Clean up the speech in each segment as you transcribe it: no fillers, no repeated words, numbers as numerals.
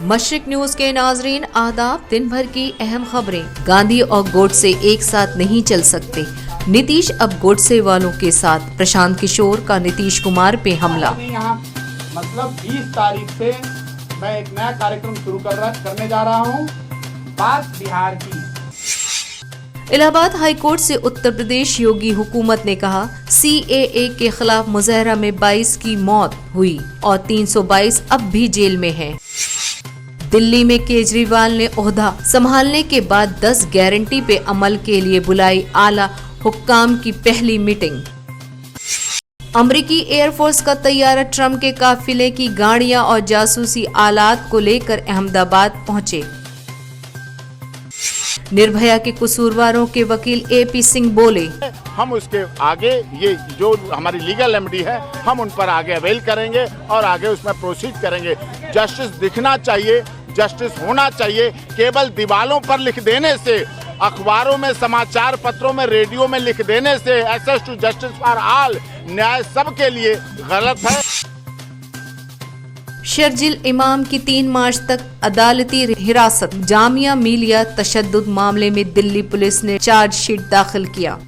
मशरिक news के नाजरीन आदाब, दिन भर की अहम खबरें। गांधी और गोडसे एक साथ नहीं चल सकते। नीतीश अब गोडसे वालों के साथ। प्रशांत किशोर का नीतीश कुमार पे हमला। यहाँ मतलब 20 तारीख से मैं एक नया कार्यक्रम शुरू करने जा रहा हूँ। बात बिहार की। इलाहाबाद हाईकोर्ट से उत्तर प्रदेश योगी हुकूमत ने कहा CAA के खिलाफ मुजाहरा में 22 की मौत हुई और 322 अब भी जेल में हैं। दिल्ली में केजरीवाल ने ओहदा संभालने के बाद 10 गारंटी पे अमल के लिए बुलाई आला हुक्काम की पहली मीटिंग। अमेरिकी एयरफोर्स का तैयारा ट्रंप के काफिले की गाड़ियां और जासूसी आलात को लेकर अहमदाबाद पहुंचे। निर्भया के कसूरवारों के वकील AP सिंह बोले, हम उसके आगे ये जो हमारी लीगल रेमेडी है हम उन पर आगे अवेल करेंगे और आगे उसमें प्रोसीड करेंगे। जस्टिस दिखना चाहिए, जस्टिस होना चाहिए। केवल दीवारों पर लिख देने से, अखबारों में, समाचार पत्रों में, रेडियो में लिख देने से access to justice for all, न्याय सबके लिए गलत है। शर्जिल इमाम की 3 मार्च तक अदालती हिरासत। जामिया मिलिया तशद्दुद मामले में दिल्ली पुलिस ने चार्जशीट दाखिल किया।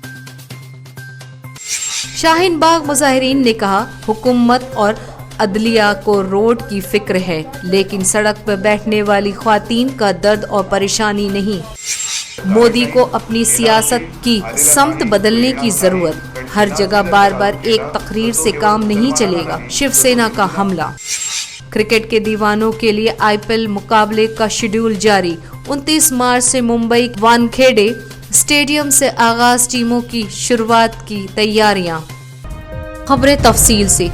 शाहीन बाग मुजाहिरीन ने कहा हुकूमत और अदलिया को रोड की फिक्र है, लेकिन सड़क पर बैठने वाली ख्वातीन का दर्द और परेशानी नहीं। मोदी को अपनी सियासत की समत बदलने की जरूरत। हर जगह बार बार एक तकरीर से काम नहीं चलेगा। शिवसेना का हमला। क्रिकेट के दीवानों के लिए IPL मुकाबले का शेड्यूल जारी। 29 मार्च से मुंबई वानखेड़े स्टेडियम से आगाज। टीमों की शुरुआत की तैयारियां। खबरें तफसील से।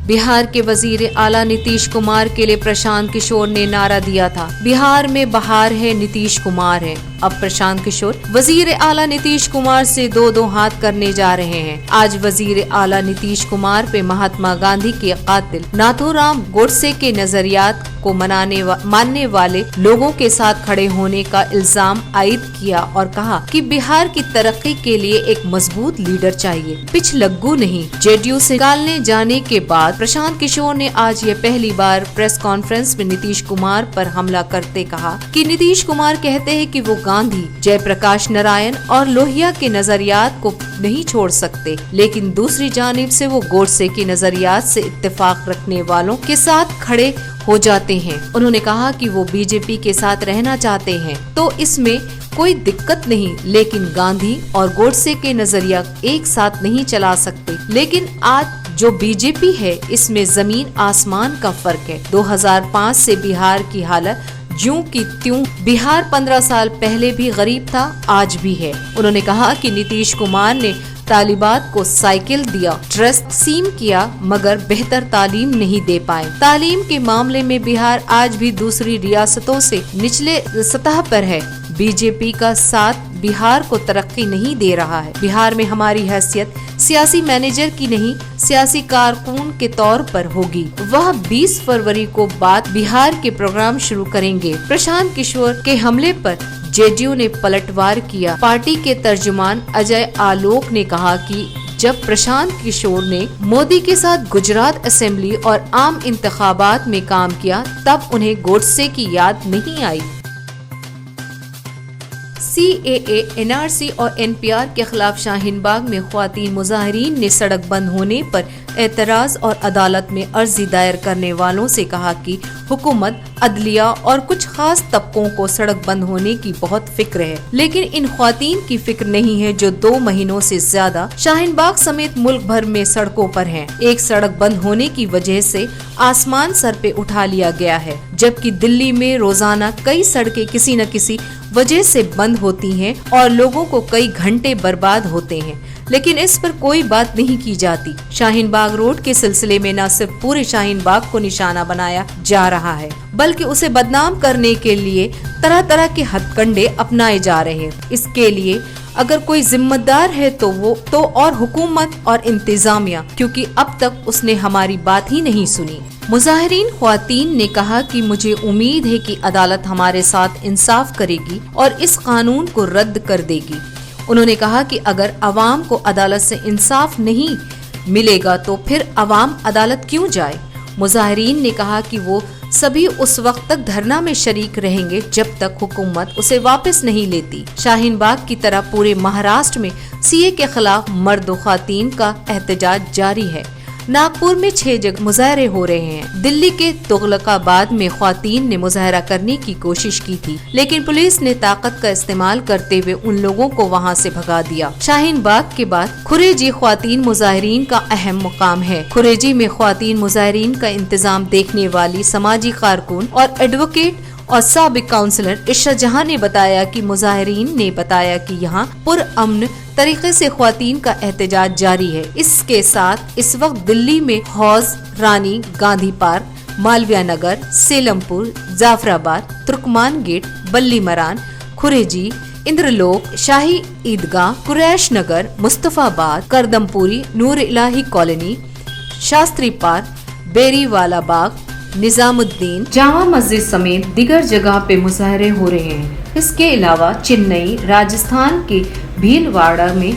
बिहार के वजीर आला नीतीश कुमार के लिए प्रशांत किशोर ने नारा दिया था, बिहार में बहार है, नीतीश कुमार है। अब प्रशांत किशोर वजीर आला नीतीश कुमार से दो हाथ करने जा रहे हैं। आज वजीर आला नीतीश कुमार पे महात्मा गांधी के कातिल नाथूराम गोडसे के नजरियात को मानने वाले लोगों के साथ खड़े होने का इल्जाम आयद किया और कहा कि बिहार की तरक्की के लिए एक मजबूत लीडर चाहिए, पिछलग्गू नहीं। JDU से निकालने जाने के बाद प्रशांत किशोर ने आज ये पहली बार प्रेस कॉन्फ्रेंस में नीतीश कुमार पर हमला करते कहा कि नीतीश कुमार कहते हैं कि वो गांधी, जयप्रकाश नारायण और लोहिया के नजरियात को नहीं छोड़ सकते, लेकिन दूसरी जानिब से वो गोडसे के नजरियात से इत्तेफाक रखने वालों के साथ खड़े हो जाते हैं। उन्होंने कहा कि वो BJP के साथ रहना चाहते हैं तो इसमें कोई दिक्कत नहीं, लेकिन गांधी और गोडसे के नजरिया एक साथ नहीं चला सकते। लेकिन आज जो BJP है इसमें जमीन आसमान का फर्क है। 2005 से बिहार की हालत ज्यों की त्यों। बिहार 15 साल पहले भी गरीब था, आज भी है। उन्होंने कहा कि नीतीश कुमार ने तालिबात को साइकिल दिया, ट्रस्ट सीम किया, मगर बेहतर तालीम नहीं दे पाए। तालीम के मामले में बिहार आज भी दूसरी रियासतों से निचले सतह पर है। BJP का साथ बिहार को तरक्की नहीं दे रहा है। बिहार में हमारी हैसियत सियासी मैनेजर की नहीं, सियासी कारकुन के तौर पर होगी। वह 20 फरवरी को बात बिहार के प्रोग्राम शुरू करेंगे। प्रशांत किशोर के हमले पर JDU ने पलटवार किया। पार्टी के तर्जुमान अजय आलोक ने कहा कि जब प्रशांत किशोर ने मोदी के साथ गुजरात असेंबली और आम इंतखाबात में काम किया तब उन्हें गोडसे की याद नहीं आई। CAA, NRC और NPR के खिलाफ शाहीन बाग में ख्वातीन मुजाहिरीन ने सड़क बंद होने पर एतराज और अदालत में अर्जी दायर करने वालों से कहा कि हुकूमत, अदलिया और कुछ खास तबकों को सड़क बंद होने की बहुत फिक्र है, लेकिन इन ख्वातीन की फिक्र नहीं है जो 2 महीनों से ज्यादा शाहीन बाग समेत मुल्क भर में सड़कों पर हैं। एक सड़क बंद होने की वजह से आसमान सर पे उठा लिया गया है, जबकि दिल्ली में रोजाना कई सड़कें किसी न किसी वजह से बंद होती हैं और लोगों को कई घंटे बर्बाद होते हैं, लेकिन इस पर कोई बात नहीं की जाती। शाहीन बाग रोड के सिलसिले में न सिर्फ पूरे शाहीन बाग को निशाना बनाया जा रहा है, बल्कि उसे बदनाम करने के लिए तरह तरह के हथकंडे अपनाए जा रहे हैं। इसके लिए अगर कोई जिम्मेदार है तो वो तो और हुकूमत और इंतजामिया, क्योंकि अब तक उसने हमारी बात ही नहीं सुनी। मुजाहिरीन ख्वातीन ने कहा कि मुझे उम्मीद है कि अदालत हमारे साथ इंसाफ करेगी और इस कानून को रद्द कर देगी। उन्होंने कहा कि अगर अवाम को अदालत से इंसाफ नहीं मिलेगा तो फिर अवाम अदालत क्यों जाए। मुजाहिरीन ने कहा कि वो सभी उस वक्त तक धरना में शरीक रहेंगे जब तक हुकूमत उसे वापस नहीं लेती। शाहीन बाग की तरह पूरे महाराष्ट्र में सीए के खिलाफ मर्द और ख्वातीन का एहतजाज जारी है। नागपुर में 6 जगह मुजाहरे हो रहे हैं। दिल्ली के तुगलकाबाद में ख्वातीन ने मुजाहरा करने की कोशिश की थी, लेकिन पुलिस ने ताकत का इस्तेमाल करते हुए उन लोगों को वहां से भगा दिया। शाहीन बाग के बाद खुरेजी ख्वातीन मुजाहिरीन का अहम मुकाम है। खुरेजी में ख्वातीन मुजाहिरीन का इंतजाम देखने वाली समाजी कारकुन और एडवोकेट और साबिक काउंसलर इशा जहां ने बताया कि मुजाहिरीन ने बताया कि यहाँ पुरअमन तरीके से ख्वातीन का एहतजाज जारी है। इसके साथ इस वक्त दिल्ली में हौज, रानी, गांधी पार्क, मालवीय नगर, सेलमपुर, जाफराबाद, तुर्कमान गेट, बल्ली मरान, खुरेजी, इंद्रलोक, शाही ईदगाह, कुरैश नगर, मुस्तफाबाद, करदमपुरी, नूर इलाही कॉलोनी, शास्त्री पार्क, बेरीवाला बाग, निजामुद्दीन, जामा मस्जिद समेत दीगर जगह पे मुजाहरे हो रहे हैं। इसके अलावा चेन्नई, राजस्थान के भीलवाड़ा में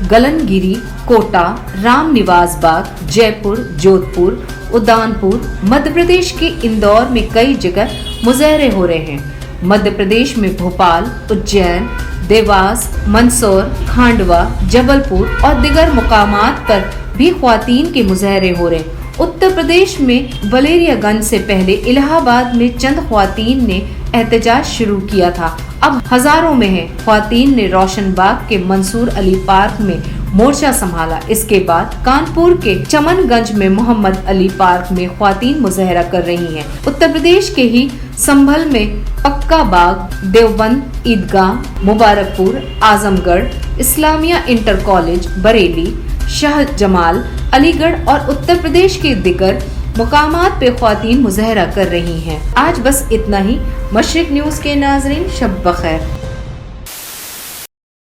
गगनगिरी, कोटा, रामनिवास बाग, जयपुर, जोधपुर, उदयपुर, मध्य प्रदेश के इंदौर में कई जगह मुजाहरे हो रहे हैं। मध्य प्रदेश में भोपाल, उज्जैन, देवास, मंदसौर, खांडवा, जबलपुर और दीगर मुकामात पर भी ख्वातीन के मुजाहरे हो रहे हैं। उत्तर प्रदेश में बलेरियागंज से पहले इलाहाबाद में चंद ख्वातीन ने एहतजाज शुरू किया था, अब हजारों में है। ख्वातीन ने रोशनबाग के मंसूर अली पार्क में मोर्चा संभाला। इसके बाद कानपुर के चमनगंज में मोहम्मद अली पार्क में ख्वातीन मुजाहरा कर रही हैं। उत्तर प्रदेश के ही संभल में पक्का बाग, देवबंद ईदगाह, मुबारकपुर, आजमगढ़, इस्लामिया इंटर कॉलेज, बरेली, शाह जमाल, अलीगढ़ और उत्तर प्रदेश के दिगर मुकामात पे ख्वातीन मुजाहरा कर रही हैं। आज बस इतना ही। मशरिक न्यूज के नाज़रीन, शब बखैर।